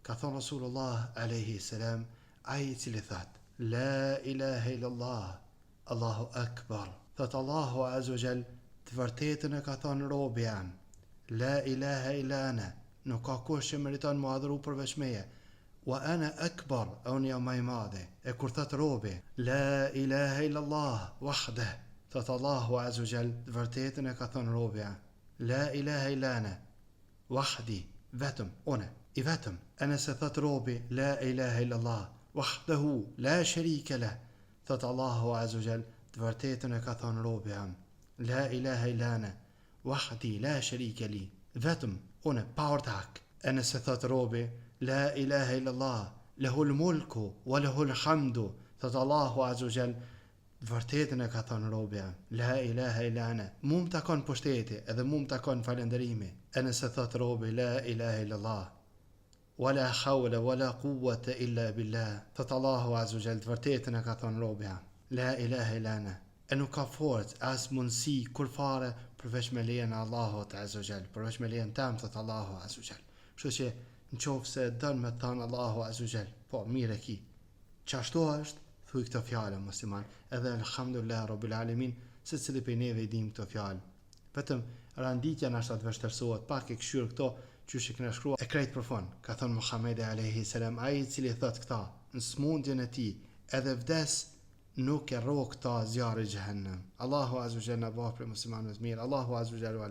Ka thonë Rasulullah alayhi salam, ai I cili thot La ilaha illallah, Allahu akbar. Thot Allahu azza wa jall, të vërtetën e ka thonë robi jam. La ilaha illa ana, nuk ka kush që meriton mu adhuru përveç meje. Wa ana akbar, unë jam më I madhi. E kur thot robi La ilaha illallah wahdah, thot Allahu azza wa jall, të vërtetën e ka thonë robi jam. La ilaha illa ana wahdi, vetëm une I vetëm. E nëse thot robi La ilaha illallah wahdahu la sharika lah, thot Allahu azza wa jall, të vërtetën e ka thonë robi jam. La ilaha illa ana wahdi la sharika li, vetëm une pa ortak. E nëse thot robi La ilaha illallah lahul mulku wa lahul hamdu, thot Allahu azza wa jall, të vërtetën e ka thonë robi jam. La ilaha illa ana, mu më takon pushteti edhe mu më takon falënderimi. E nëse thot robi La ilaha illallah wala hawla wala quwwata illa billah, thot Allahu azza wa jall, të vërtetën e ka thonë robi jam. La ilaha illa ana, e nuk ka forcë as mundësi kur fare përveç me lejen e Allahut azza wa jall, përveç me lejen tam, thot Allahu azza wa jall. Kështu që nëse don me thënë Allahu azza wa jall, po mirë ki. Çashtu është, thuaj këtë fjalë musliman, edhe alhamdulillah rabbil alamin, secili prej neve I dim këtë fjalë. Vetëm randitja na shtat vështirësohet pak e këshyr këto qysh e kena shkruar e krejt për fund. Ka thënë Muhamedi alayhi salam, ai I cili thot këta në smundjen e tij edhe vdes nuk e rro këta zjarri xhehenem. Allahu azza wa jalla na bëj për muslimanët mirë. Allahu azza wa jalla